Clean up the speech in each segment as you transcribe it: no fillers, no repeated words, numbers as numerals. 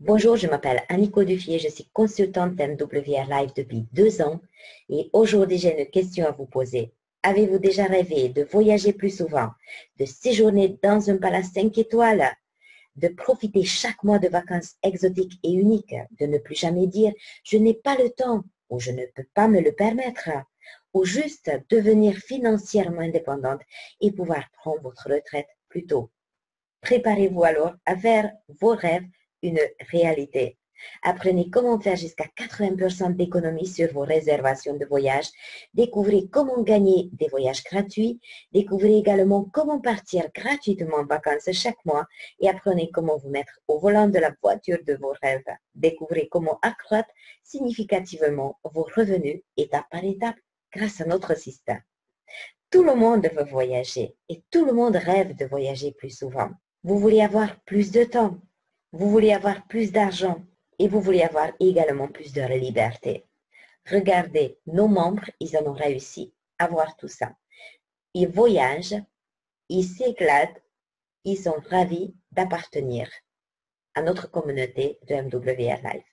Bonjour, je m'appelle Annico Duffier, je suis consultante MWR Live depuis 2 ans et aujourd'hui j'ai une question à vous poser. Avez-vous déjà rêvé de voyager plus souvent, de séjourner dans un palace 5 étoiles, de profiter chaque mois de vacances exotiques et uniques, de ne plus jamais dire je n'ai pas le temps ou je ne peux pas me le permettre, ou juste devenir financièrement indépendante et pouvoir prendre votre retraite plus tôt? Préparez-vous alors à faire vos rêves une réalité. Apprenez comment faire jusqu'à 80% d'économies sur vos réservations de voyage. Découvrez comment gagner des voyages gratuits. Découvrez également comment partir gratuitement en vacances chaque mois et apprenez comment vous mettre au volant de la voiture de vos rêves. Découvrez comment accroître significativement vos revenus étape par étape grâce à notre système. Tout le monde veut voyager et tout le monde rêve de voyager plus souvent. Vous voulez avoir plus de temps, vous voulez avoir plus d'argent et vous voulez avoir également plus de liberté. Regardez, nos membres, ils en ont réussi à avoir tout ça. Ils voyagent, ils s'éclatent, ils sont ravis d'appartenir à notre communauté de MWR Live.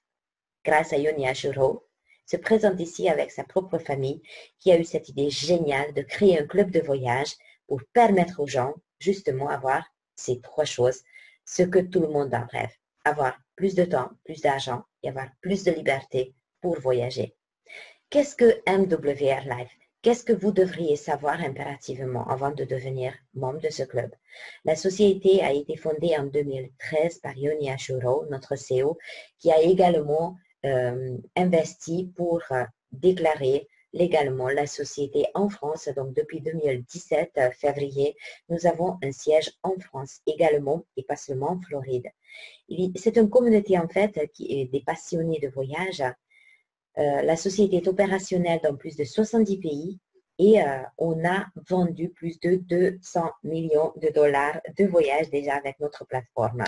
Grâce à Yoni Ashuro, se présente ici avec sa propre famille qui a eu cette idée géniale de créer un club de voyage pour permettre aux gens justement avoir ces 3 choses, ce que tout le monde en rêve, avoir plus de temps, plus d'argent et avoir plus de liberté pour voyager. Qu'est-ce que MWR Live? Qu'est-ce que vous devriez savoir impérativement avant de devenir membre de ce club? La société a été fondée en 2013 par Yoni Ashuro, notre CEO, qui a également investi pour déclarer légalement la société en France. Donc, depuis 2017, février, nous avons un siège en France également et pas seulement en Floride. C'est une communauté en fait qui est des passionnés de voyage. La société est opérationnelle dans plus de 70 pays et on a vendu plus de 200 millions de dollars de voyages déjà avec notre plateforme.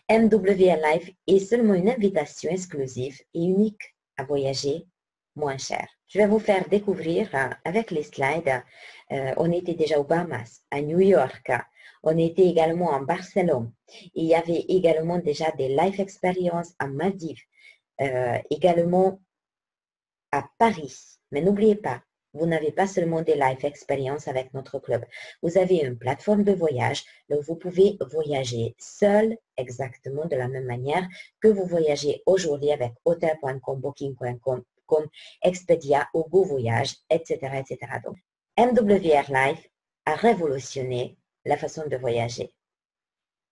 MWR Live est seulement une invitation exclusive et unique à voyager moins cher. Je vais vous faire découvrir avec les slides, on était déjà aux Bahamas, à New York, on était également en Barcelone. Il y avait également déjà des life experiences à Maldives, également à Paris. Mais n'oubliez pas, vous n'avez pas seulement des life experiences avec notre club. Vous avez une plateforme de voyage, donc vous pouvez voyager seul exactement de la même manière que vous voyagez aujourd'hui avec hotel.com, booking.com, Expedia ou GoVoyage, etc., etc. Donc, MWR Live a révolutionné la façon de voyager.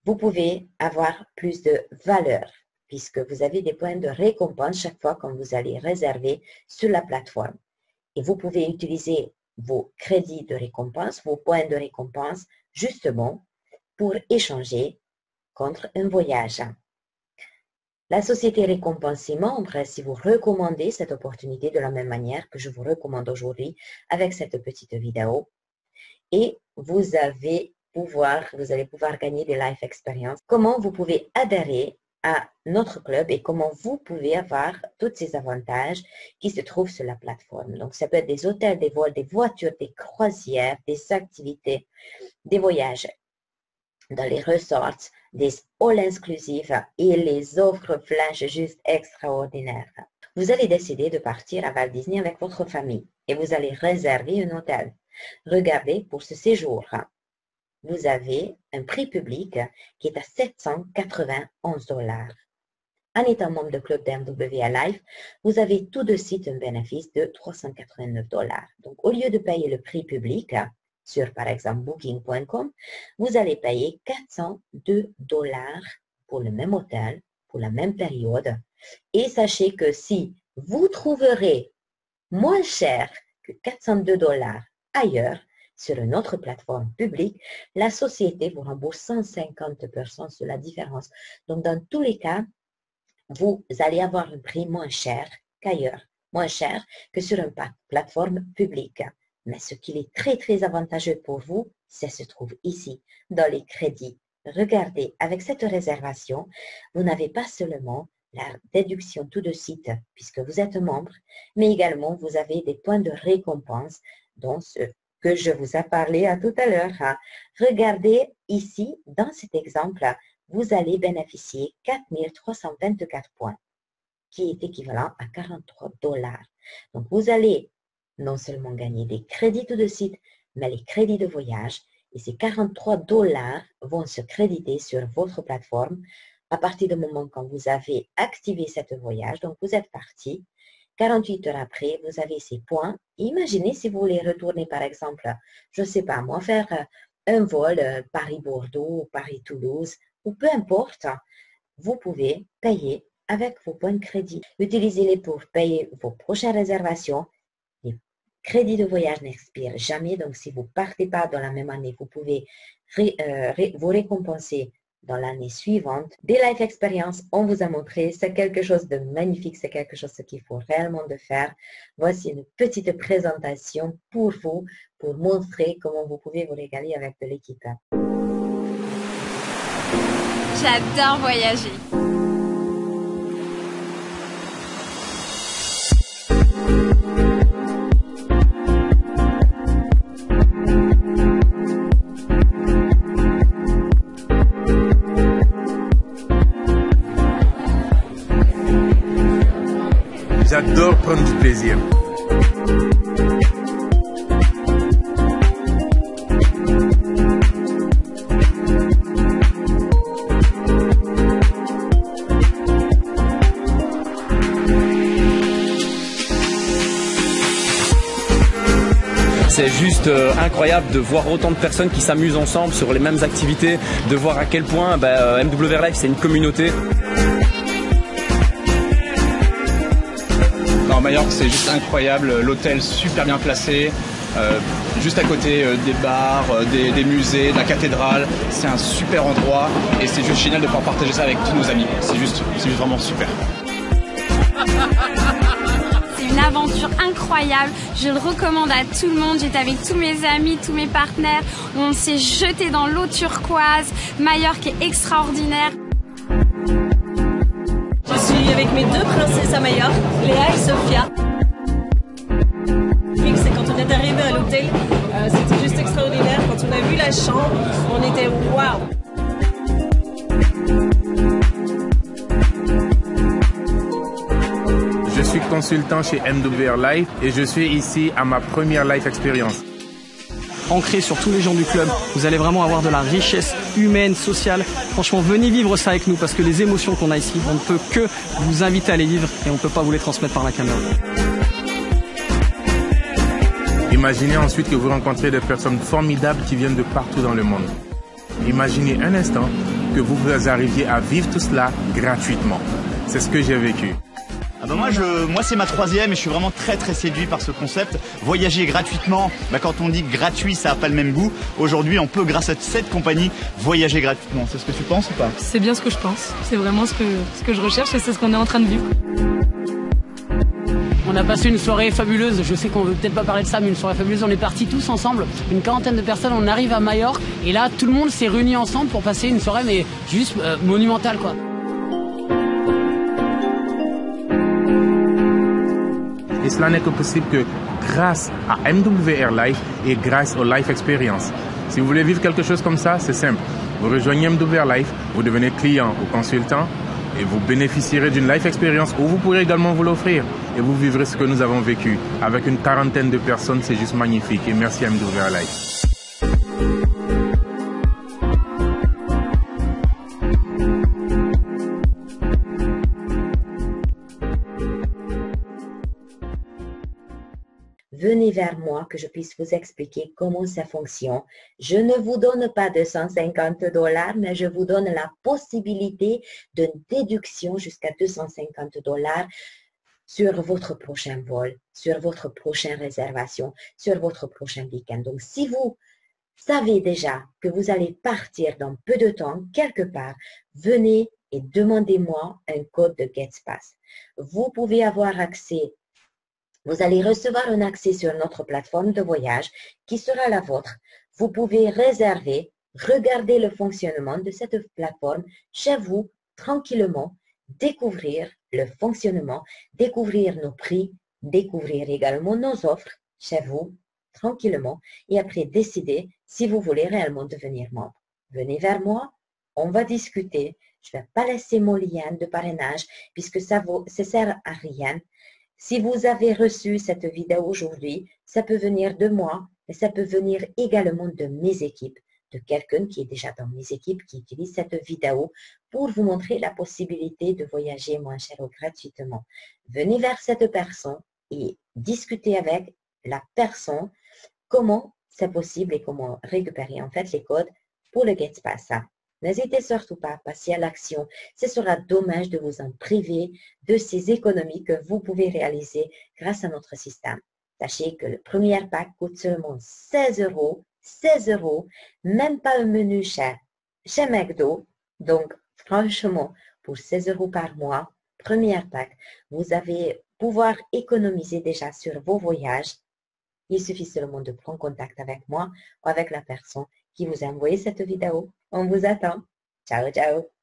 Vous pouvez avoir plus de valeur puisque vous avez des points de récompense chaque fois quand vous allez réserver sur la plateforme. Et vous pouvez utiliser vos crédits de récompense, vos points de récompense, justement, pour échanger contre un voyage. La société récompense ses membres si vous recommandez cette opportunité de la même manière que je vous recommande aujourd'hui avec cette petite vidéo. Et vous allez pouvoir gagner des life experiences. Comment vous pouvez adhérer à notre club et comment vous pouvez avoir tous ces avantages qui se trouvent sur la plateforme. Donc, ça peut être des hôtels, des vols, des voitures, des croisières, des activités, des voyages dans les resorts, des all-inclusive et les offres flash juste extraordinaires. Vous allez décider de partir à Walt Disney avec votre famille et vous allez réserver un hôtel. Regardez, pour ce séjour, vous avez un prix public qui est à 791 $. En étant membre de club d'MWR Live, vous avez tout de suite un bénéfice de 389 $. Donc, au lieu de payer le prix public sur, par exemple, booking.com, vous allez payer 402 $ pour le même hôtel, pour la même période. Et sachez que si vous trouverez moins cher que 402 $ ailleurs, sur une autre plateforme publique, la société vous rembourse 150% sur la différence. Donc, dans tous les cas, vous allez avoir un prix moins cher qu'ailleurs, moins cher que sur une plateforme publique. Mais ce qui est très, très avantageux pour vous, ça se trouve ici, dans les crédits. Regardez, avec cette réservation, vous n'avez pas seulement la déduction tout de suite, puisque vous êtes membre, mais également vous avez des points de récompense, dont ce que je vous ai parlé à tout à l'heure. Regardez ici, dans cet exemple, vous allez bénéficier 4324 points, qui est équivalent à 43 $. Donc, vous allez non seulement gagner des crédits tout de suite, mais les crédits de voyage. Et ces 43 $ vont se créditer sur votre plateforme à partir du moment quand vous avez activé cette voyage. Donc, vous êtes parti. 48 heures après, vous avez ces points. Imaginez si vous voulez retourner, par exemple, je ne sais pas moi, faire un vol Paris-Bordeaux, Paris-Toulouse, ou peu importe, vous pouvez payer avec vos points de crédit. Utilisez-les pour payer vos prochaines réservations. Les crédits de voyage n'expirent jamais, donc si vous ne partez pas dans la même année, vous pouvez vous récompenser dans l'année suivante. Des life experiences, on vous a montré, c'est quelque chose de magnifique, c'est quelque chose qu'il faut réellement de faire. Voici une petite présentation pour vous, pour montrer comment vous pouvez vous régaler avec de l'équipe. J'adore voyager. J'adore prendre du plaisir. C'est juste incroyable de voir autant de personnes qui s'amusent ensemble sur les mêmes activités, de voir à quel point MWR Life c'est une communauté. Majorque, c'est juste incroyable, l'hôtel super bien placé, juste à côté des bars, des musées, de la cathédrale. C'est un super endroit et c'est juste génial de pouvoir partager ça avec tous nos amis. C'est juste vraiment super. C'est une aventure incroyable, je le recommande à tout le monde. J'étais avec tous mes amis, tous mes partenaires, on s'est jeté dans l'eau turquoise. Majorque est extraordinaire. Je suis avec mes deux princesses à Majorque, Léa et Sophia. C'est quand on est arrivé à l'hôtel, c'était juste extraordinaire. Quand on a vu la chambre, on était waouh. Je suis consultant chez MWR Life et je suis ici à ma première life expérience. Ancré sur tous les gens du club, vous allez vraiment avoir de la richesse humaine, sociale. Franchement, venez vivre ça avec nous parce que les émotions qu'on a ici, on ne peut que vous inviter à les vivre et on ne peut pas vous les transmettre par la caméra. Imaginez ensuite que vous rencontrez des personnes formidables qui viennent de partout dans le monde. Imaginez un instant que vous arriviez à vivre tout cela gratuitement. C'est ce que j'ai vécu. Ah bah moi c'est ma troisième et je suis vraiment très séduit par ce concept. Voyager gratuitement, quand on dit gratuit ça n'a pas le même goût. Aujourd'hui on peut grâce à cette compagnie voyager gratuitement. C'est ce que tu penses ou pas? C'est bien ce que je pense. C'est vraiment ce que je recherche et c'est ce qu'on est en train de vivre. On a passé une soirée fabuleuse, je sais qu'on veut peut-être pas parler de ça, mais une soirée fabuleuse, on est partis tous ensemble, une quarantaine de personnes, on arrive à Majorque et là tout le monde s'est réuni ensemble pour passer une soirée mais juste monumentale quoi. Et cela n'est que possible que grâce à MWR Life et grâce aux Life Experience. Si vous voulez vivre quelque chose comme ça, c'est simple. Vous rejoignez MWR Life, vous devenez client ou consultant et vous bénéficierez d'une Life Experience où vous pourrez également vous l'offrir. Et vous vivrez ce que nous avons vécu. Avec une quarantaine de personnes, c'est juste magnifique. Et merci à MWR Life. Venez vers moi que je puisse vous expliquer comment ça fonctionne. Je ne vous donne pas de 150 $, mais je vous donne la possibilité d'une déduction jusqu'à 250 $ sur votre prochain vol, sur votre prochaine réservation, sur votre prochain week-end. Donc, si vous savez déjà que vous allez partir dans peu de temps, quelque part, venez et demandez-moi un code de GetSpace. Vous pouvez avoir accès. Vous allez recevoir un accès sur notre plateforme de voyage qui sera la vôtre. Vous pouvez réserver, regarder le fonctionnement de cette plateforme chez vous tranquillement, découvrir le fonctionnement, découvrir nos prix, découvrir également nos offres chez vous tranquillement et après décider si vous voulez réellement devenir membre. Venez vers moi, On va discuter. Je ne vais pas laisser mon lien de parrainage puisque ça sert à rien. Si vous avez reçu cette vidéo aujourd'hui, ça peut venir de moi, mais ça peut venir également de mes équipes, de quelqu'un qui est déjà dans mes équipes qui utilise cette vidéo pour vous montrer la possibilité de voyager moins cher ou gratuitement. Venez vers cette personne et discutez avec la personne comment c'est possible et comment récupérer en fait les codes pour le GetSpace. N'hésitez surtout pas à passer à l'action. Ce sera dommage de vous en priver de ces économies que vous pouvez réaliser grâce à notre système. Sachez que le premier pack coûte seulement 16 €. 16 €, même pas un menu cher chez McDo. Donc, franchement, pour 16 € par mois, premier pack, vous allez pouvoir économiser déjà sur vos voyages. Il suffit seulement de prendre contact avec moi ou avec la personne qui vous a envoyé cette vidéo. On vous attend. Ciao, ciao.